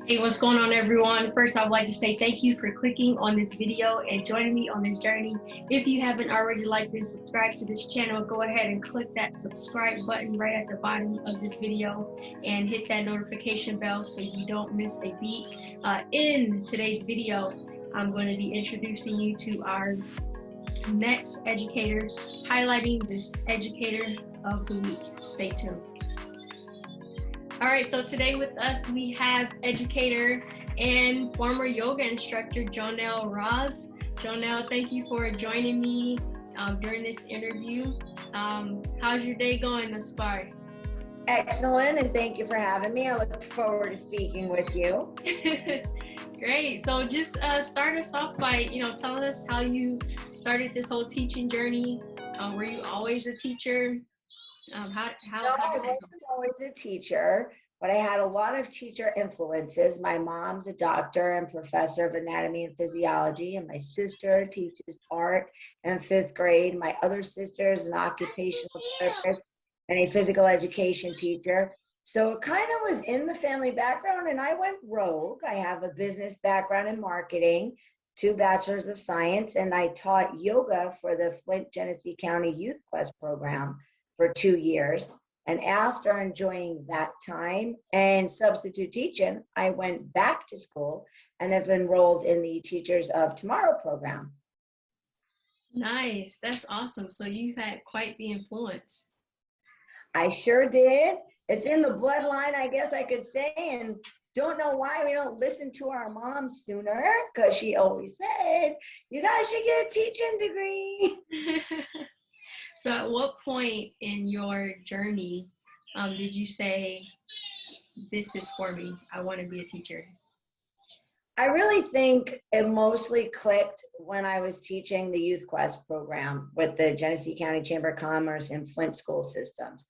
Hey, what's going on, everyone? First, I would like to say thank you for clicking on this video and joining me on this journey. If you haven't already liked and subscribed to this channel, go ahead and click that subscribe button right at the bottom of this video and hit that notification bell so you don't miss a beat. In today's video, I'm going to be introducing you to our next educator, highlighting this educator of the week. Stay tuned. All right, so today with us, we have educator and former yoga instructor, Jonelle Ross. Jonelle, thank you for joining me during this interview. How's your day going thus far? Excellent, and thank you for having me. I look forward to speaking with you. Great, so just start us off by, telling us how you started this whole teaching journey. Were you always a teacher? No, I wasn't always a teacher, but I had a lot of teacher influences. My mom's a doctor and professor of anatomy and physiology, and my sister teaches art in 5th grade. My other sister is an occupational therapist and a physical education teacher. So it kind of was in the family background, and I went rogue. I have a business background in marketing, 2 bachelors of science, and I taught yoga for the Flint, Genesee County Youth Quest program for 2 years. And after enjoying that time and substitute teaching, I went back to school and have enrolled in the Teachers of Tomorrow program. Nice, that's awesome. So you've had quite the influence. I sure did. It's in the bloodline, I guess I could say, and don't know why we don't listen to our mom sooner, because she always said, you guys should get a teaching degree. So at what point in your journey did you say, this is for me, I want to be a teacher? I really think it mostly clicked when I was teaching the Youth Quest program with the Genesee County Chamber of Commerce and Flint school systems.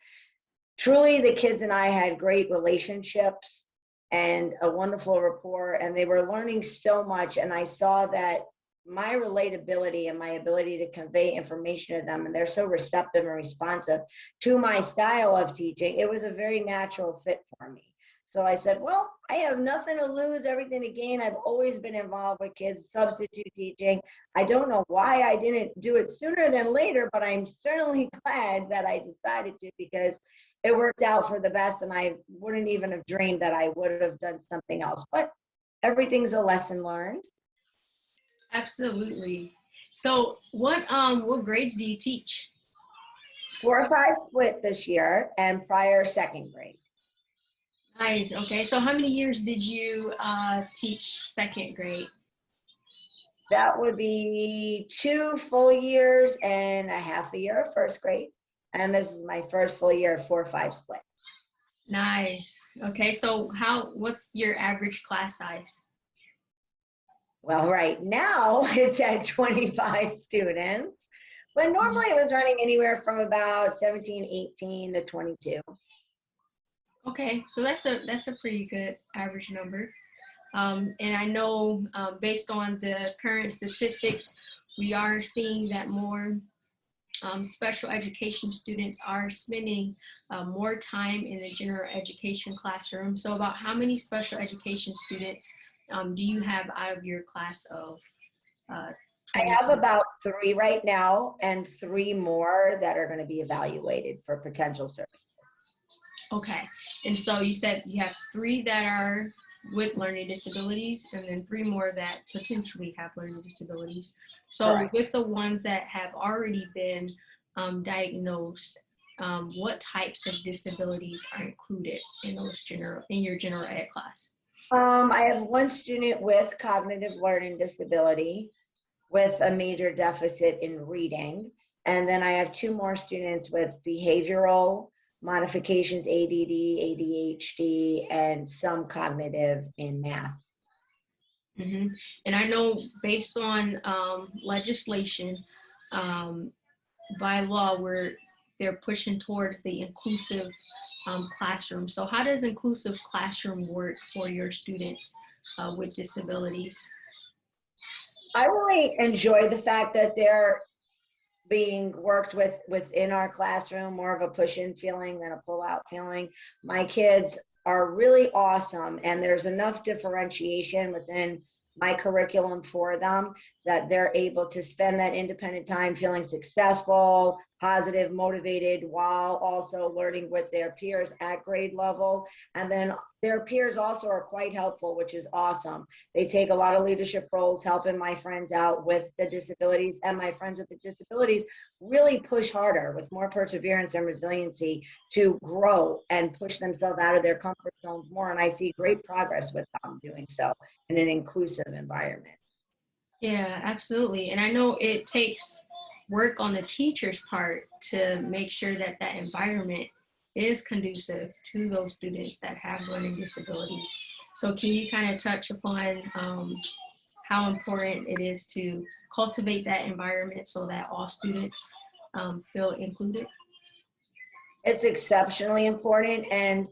Truly, the kids and I had great relationships and a wonderful rapport, and they were learning so much, and I saw that my relatability and my ability to convey information to them, and they're so receptive and responsive to my style of teaching, it was a very natural fit for me. So I said, well, I have nothing to lose, everything to gain. I've always been involved with kids, substitute teaching. I don't know why I didn't do it sooner than later, but I'm certainly glad that I decided to, because it worked out for the best, and I wouldn't even have dreamed that I would have done something else. But everything's a lesson learned. Absolutely. So what grades do you teach? 4 or 5 split this year, and prior 2nd grade. Nice. Okay. So how many years did you teach 2nd grade? That would be 2 full years and a half a year of 1st grade. And this is my first full year of 4 or 5 split. Nice. Okay. So what's your average class size? Well, right now it's at 25 students, but normally it was running anywhere from about 17, 18 to 22. Okay, so that's a pretty good average number. And I know based on the current statistics, we are seeing that more special education students are spending more time in the general education classroom. So about how many special education students do you have out of your class of? I have about 3 right now, and 3 more that are going to be evaluated for potential services. Okay, and so you said you have 3 that are with learning disabilities, and then 3 more that potentially have learning disabilities. So correct. With the ones that have already been diagnosed, what types of disabilities are included in your general ed class? I have 1 student with cognitive learning disability with a major deficit in reading, and then I have 2 more students with behavioral modifications, ADD, ADHD, and some cognitive in math. Mm-hmm. And I know based on legislation, by law, they're pushing towards the inclusive classroom. So how does inclusive classroom work for your students with disabilities? I really enjoy the fact that they're being worked with within our classroom, more of a push-in feeling than a pull-out feeling. My kids are really awesome, and there's enough differentiation within my curriculum for them that they're able to spend that independent time feeling successful, positive, motivated, while also learning with their peers at grade level. And then their peers also are quite helpful, which is awesome. They take a lot of leadership roles, helping my friends out with the disabilities, and my friends with the disabilities really push harder with more perseverance and resiliency to grow and push themselves out of their comfort zones more. And I see great progress with them doing so in an inclusive environment. Yeah, absolutely. And I know it takes work on the teacher's part to make sure that that environment is conducive to those students that have learning disabilities. So can you kind of touch upon how important it is to cultivate that environment so that all students feel included? It's exceptionally important, and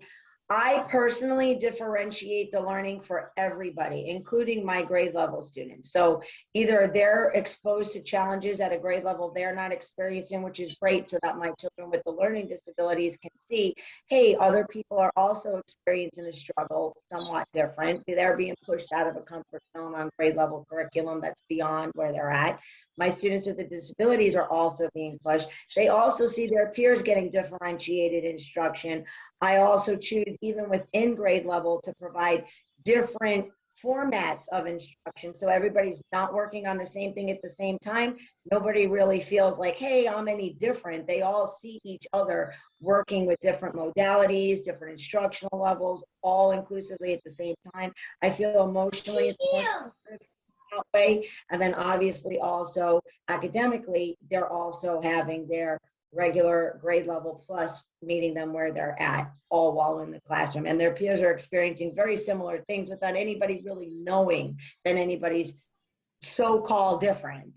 I personally differentiate the learning for everybody, including my grade level students. So either they're exposed to challenges at a grade level they're not experiencing, which is great, so that my children with the learning disabilities can see, hey, other people are also experiencing a struggle somewhat different. They're being pushed out of a comfort zone on grade level curriculum that's beyond where they're at. My students with the disabilities are also being pushed. They also see their peers getting differentiated instruction. I also choose, even within grade level, to provide different formats of instruction. So everybody's not working on the same thing at the same time. Nobody really feels like, hey, I'm any different. They all see each other working with different modalities, different instructional levels, all inclusively at the same time. I feel emotionally it's more that way. And then obviously also academically, they're also having their regular grade level plus meeting them where they're at, all while in the classroom. And their peers are experiencing very similar things without anybody really knowing that anybody's so-called different.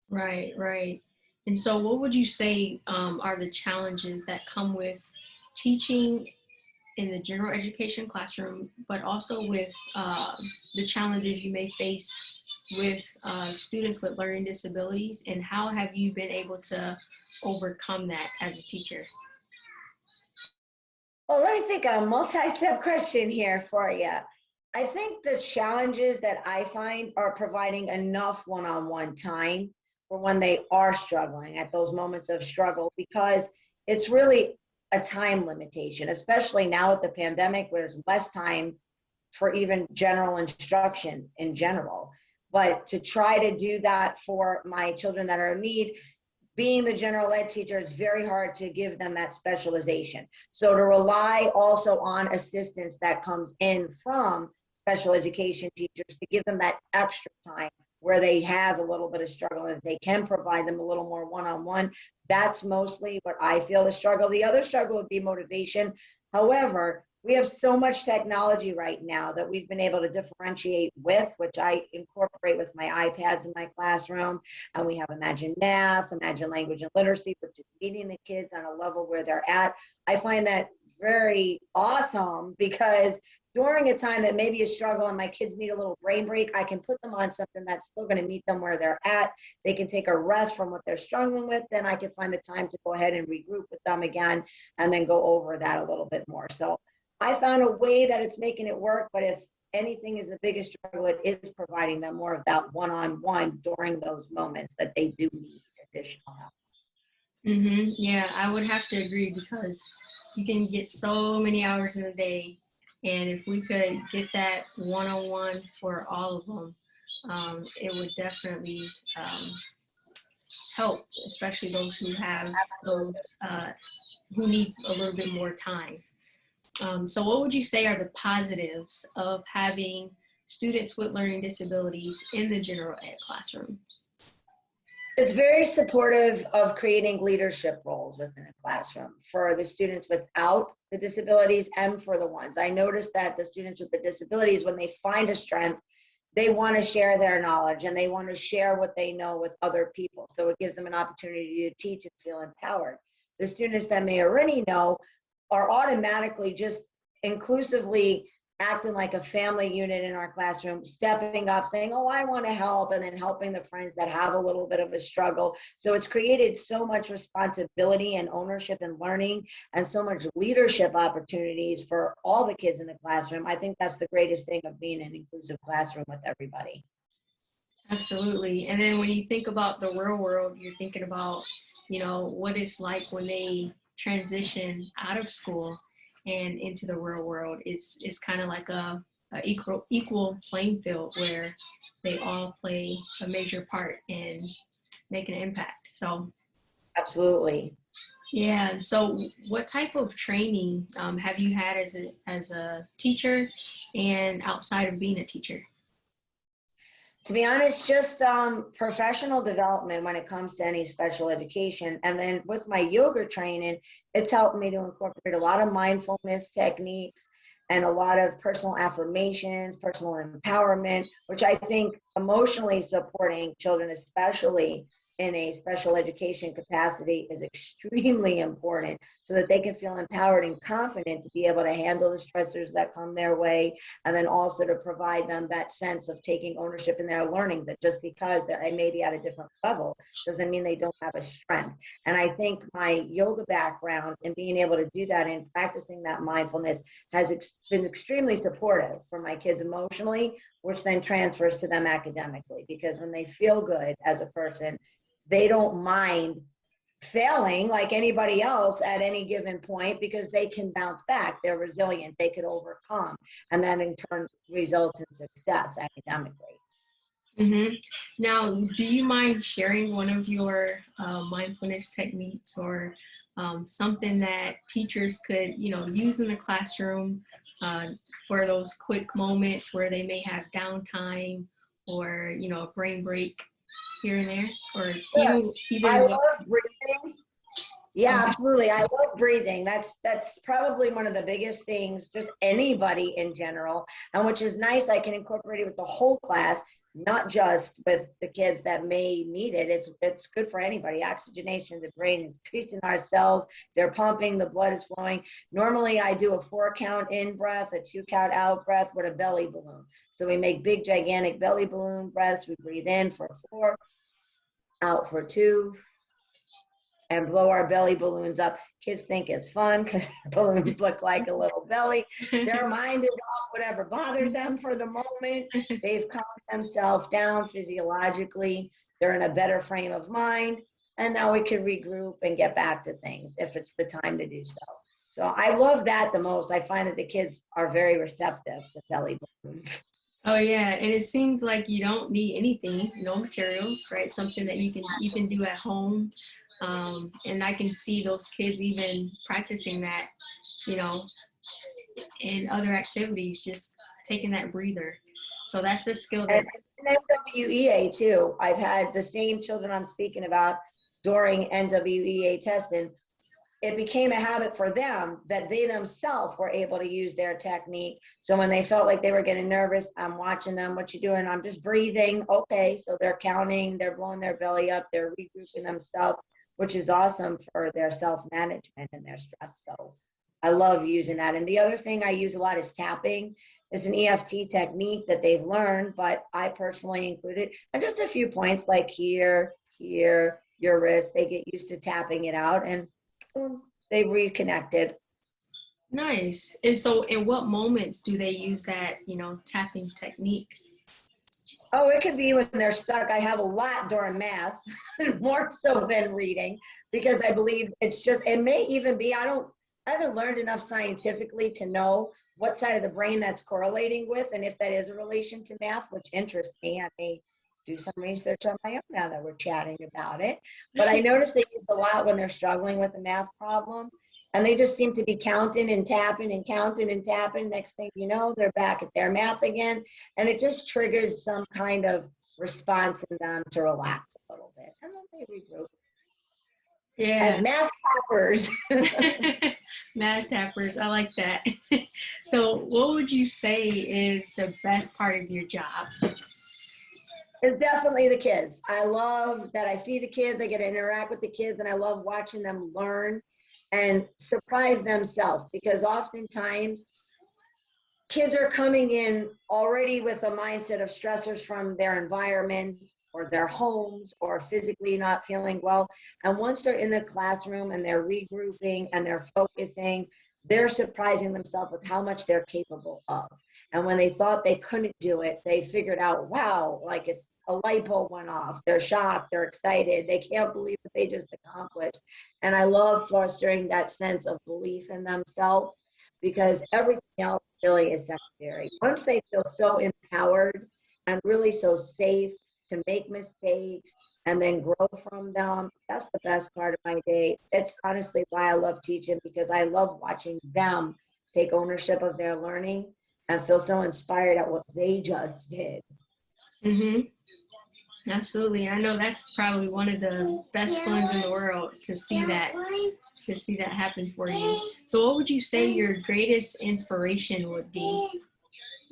Right, right. And so what would you say are the challenges that come with teaching in the general education classroom, but also with the challenges you may face with students with learning disabilities, and how have you been able to overcome that as a teacher? Well, let me think a multi-step question here for you. I think the challenges that I find are providing enough one-on-one time for when they are struggling at those moments of struggle, because it's really a time limitation, especially now with the pandemic, where there's less time for even general instruction in general. But to try to do that for my children that are in need, being the general ed teacher, it's very hard to give them that specialization. So to rely also on assistance that comes in from special education teachers to give them that extra time where they have a little bit of struggle, and they can provide them a little more one-on-one. That's mostly what I feel the struggle. The other struggle would be motivation. However, we have so much technology right now that we've been able to differentiate with, which I incorporate with my iPads in my classroom. And we have Imagine Math, Imagine Language and Literacy, which is meeting the kids on a level where they're at. I find that very awesome, because during a time that maybe a struggle and my kids need a little brain break, I can put them on something that's still going to meet them where they're at. They can take a rest from what they're struggling with. Then I can find the time to go ahead and regroup with them again and then go over that a little bit more. So I found a way that it's making it work, but if anything is the biggest struggle, it is providing them more of that one-on-one during those moments that they do need additional help. Mm-hmm. Yeah, I would have to agree, because you can get so many hours in a day, and if we could get that one-on-one for all of them, it would definitely help, especially those who have those who needs a little bit more time. So what would you say are the positives of having students with learning disabilities in the general ed classrooms? It's very supportive of creating leadership roles within a classroom for the students without the disabilities and for the ones. I noticed that the students with the disabilities, when they find a strength, they want to share their knowledge and they want to share what they know with other people. So it gives them an opportunity to teach and feel empowered. The students that may already know are automatically just inclusively acting like a family unit in our classroom, stepping up, saying, oh, I want to help, and then helping the friends that have a little bit of a struggle. So it's created so much responsibility and ownership and learning, and so much leadership opportunities for all the kids in the classroom. I think that's the greatest thing of being an inclusive classroom with everybody. Absolutely. And then when you think about the real world, you're thinking about, what it's like when they transition out of school and into the real world. It's kind of like a equal playing field where they all play a major part in making an impact. So Absolutely. yeah. So what type of training have you had as a teacher and outside of being a teacher? To be honest, just professional development when it comes to any special education. And then with my yoga training, it's helped me to incorporate a lot of mindfulness techniques and a lot of personal affirmations, personal empowerment, which I think emotionally supporting children, especially in a special education capacity, is extremely important so that they can feel empowered and confident to be able to handle the stressors that come their way, and then also to provide them that sense of taking ownership in their learning, that just because they're maybe at a different level doesn't mean they don't have a strength. And I think my yoga background and being able to do that and practicing that mindfulness has been extremely supportive for my kids emotionally, which then transfers to them academically, because when they feel good as a person, they don't mind failing like anybody else at any given point, because they can bounce back. They're resilient, they could overcome, and that in turn results in success academically. Mm-hmm. Now, do you mind sharing one of your mindfulness techniques, or something that teachers could, use in the classroom for those quick moments where they may have downtime, or, a brain break here and there, or Sure. even I what? love breathing. Yeah, Okay. absolutely. I love breathing. That's probably one of the biggest things, just anybody in general. And which is nice, I can incorporate it with the whole class, not just with the kids that may need it. It's good for anybody. Oxygenation, the brain is increasing our cells, they're pumping, the blood is flowing. Normally I do a 4-count in breath, a 2-count out breath with a belly balloon. So we make big, gigantic belly balloon breaths. We breathe in for 4, out for 2, and blow our belly balloons up. Kids think it's fun because balloons look like a little belly. Their mind is off whatever bothered them for the moment. They've calmed themselves down physiologically. They're in a better frame of mind. And now we can regroup and get back to things if it's the time to do so. So I love that the most. I find that the kids are very receptive to belly balloons. Oh yeah, and it seems like you don't need anything, no materials, right? Something that you can even do at home. And I can see those kids even practicing that, you know, in other activities, just taking that breather. So that's a skill that. And NWEA too. I've had the same children I'm speaking about during NWEA testing. It became a habit for them that they themselves were able to use their technique. So when they felt like they were getting nervous, I'm watching them, what you doing? I'm just breathing. Okay, so they're counting, they're blowing their belly up, they're regrouping themselves, which is awesome for their self-management and their stress. So I love using that. And the other thing I use a lot is tapping. It's an EFT technique that they've learned, but I personally include it. And just a few points like here, here, your wrist, they get used to tapping it out, and they reconnected. Nice. And so in what moments do they use that, tapping technique? Oh, it could be when they're stuck. I have a lot during math, more so than reading, because I believe it's just, it may even be, I haven't learned enough scientifically to know what side of the brain that's correlating with, and if that is a relation to math, which interests me. I may do some research on my own now that we're chatting about it. But I noticed they use a lot when they're struggling with a math problem. And they just seem to be counting and tapping and counting and tapping. Next thing you know, they're back at their math again. And it just triggers some kind of response in them to relax a little bit. And then they regroup. Yeah. As math tappers. Math tappers, I like that. So what would you say is the best part of your job? It's definitely the kids. I love that I see the kids, I get to interact with the kids, and I love watching them learn and surprise themselves, because oftentimes kids are coming in already with a mindset of stressors from their environment or their homes or physically not feeling well. And once they're in the classroom and they're regrouping and they're focusing, they're surprising themselves with how much they're capable of. And when they thought they couldn't do it, they figured out, wow, like it's a light bulb went off. They're shocked, they're excited, they can't believe what they just accomplished. And I love fostering that sense of belief in themselves, because everything else really is secondary. Once they feel so empowered and really so safe to make mistakes and then grow from them, that's the best part of my day. It's honestly why I love teaching, because I love watching them take ownership of their learning and feel so inspired at what they just did. Mm-hmm. Absolutely. I know that's probably one of the best feelings in the world to see that happen for you. So what would you say your greatest inspiration would be?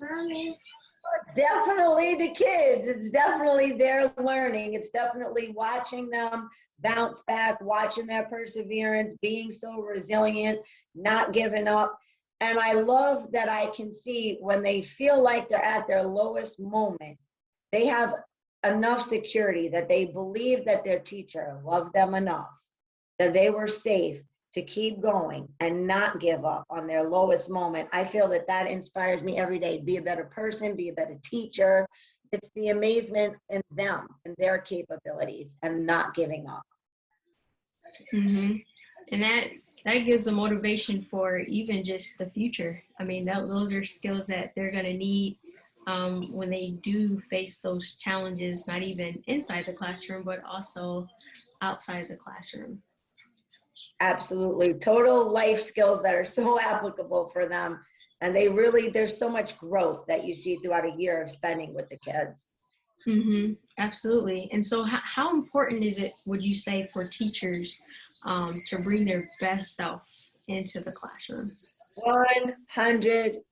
It's definitely the kids. It's definitely their learning. It's definitely watching them bounce back, watching their perseverance, being so resilient, not giving up. And I love that I can see when they feel like they're at their lowest moment, they have enough security that they believe that their teacher loved them enough, that they were safe to keep going and not give up on their lowest moment. I feel that that inspires me every day. Be a better person, be a better teacher. It's the amazement in them and their capabilities and not giving up. Mm-hmm. And that gives a motivation for even just the future. I mean, those are skills that they're going to need when they do face those challenges, not even inside the classroom, but also outside the classroom. Absolutely. Total life skills that are so applicable for them. And there's so much growth that you see throughout a year of spending with the kids. Mm-hmm. Absolutely. And so how important is it, would you say, for teachers to bring their best self into the classroom? 100%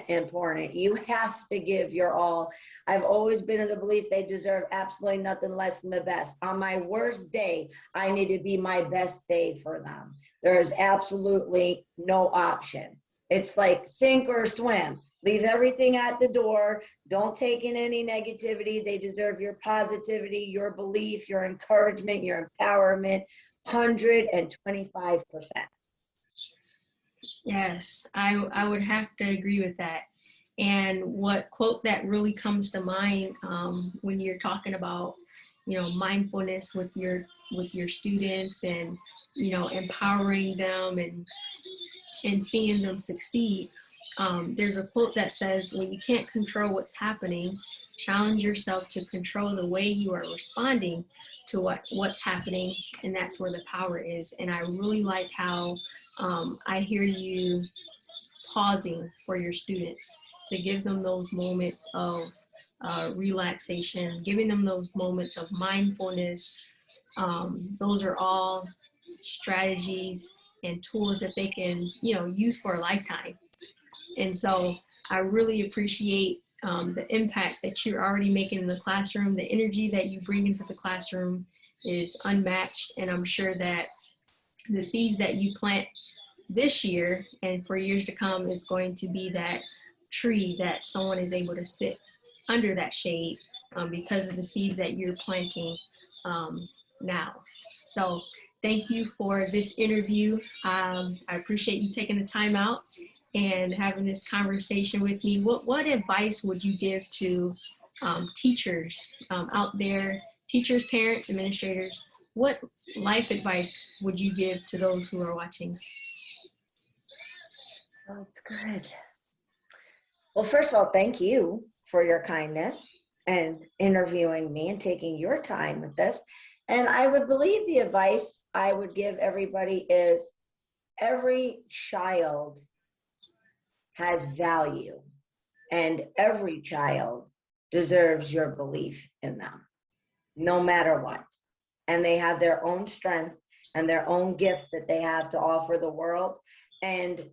important. You have to give your all. I've always been in the belief they deserve absolutely nothing less than the best. On my worst day, I need to be my best day for them. There is absolutely no option. It's like sink or swim. Leave everything at the door. Don't take in any negativity. They deserve your positivity, your belief, your encouragement, your empowerment, 125%. Yes, I would have to agree with that. And what quote that really comes to mind when you're talking about, mindfulness with your students and, empowering them and seeing them succeed. There's a quote that says, when you can't control what's happening, challenge yourself to control the way you are responding to what's happening, and that's where the power is. And I really like how I hear you pausing for your students to give them those moments of relaxation, giving them those moments of mindfulness. Those are all strategies and tools that they can, use for a lifetime. And so I really appreciate the impact that you're already making in the classroom. The energy that you bring into the classroom is unmatched. And I'm sure that the seeds that you plant this year and for years to come is going to be that tree that someone is able to sit under that shade because of the seeds that you're planting now. So thank you for this interview. I appreciate you taking the time out and having this conversation with me. What advice would you give to teachers out there, teachers, parents, administrators? What life advice would you give to those who are watching? Oh, that's good. Well, first of all, thank you for your kindness and interviewing me and taking your time with this. And I would believe the advice I would give everybody is every child has value and every child deserves your belief in them, no matter what. And they have their own strength and their own gift that they have to offer the world. And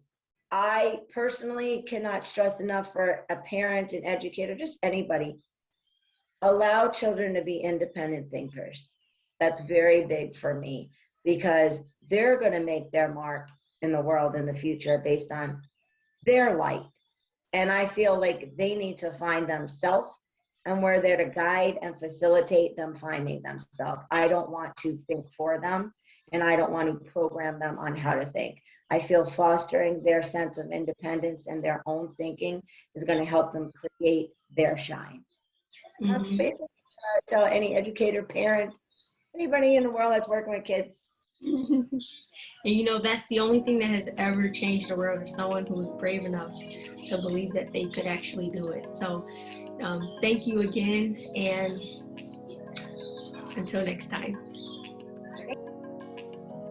I personally cannot stress enough for a parent, an educator, just anybody, allow children to be independent thinkers. That's very big for me because they're going to make their mark in the world in the future based on their light And I feel like they need to find themselves, and we're there to guide and facilitate them finding themselves. I don't want to think for them, and I don't want to program them on how to think. I feel fostering their sense of independence and their own thinking is going to help them create their shine. And that's basically what I tell any educator, parent, anybody in the world that's working with kids. And you know, that's the only thing that has ever changed the world, is someone who is brave enough to believe that they could actually do it. So thank you again, and until next time.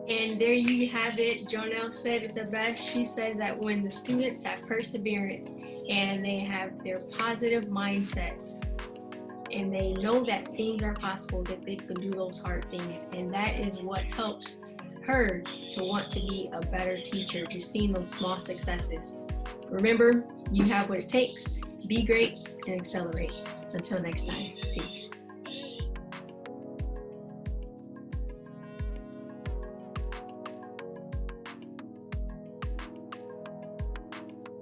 And there you have it. Jonelle said it the best. She says that when the students have perseverance and they have their positive mindsets, and they know that things are possible, that they can do those hard things. And that is what helps her to want to be a better teacher, just seeing those small successes. Remember, you have what it takes. Be great and accelerate. Until next time, peace.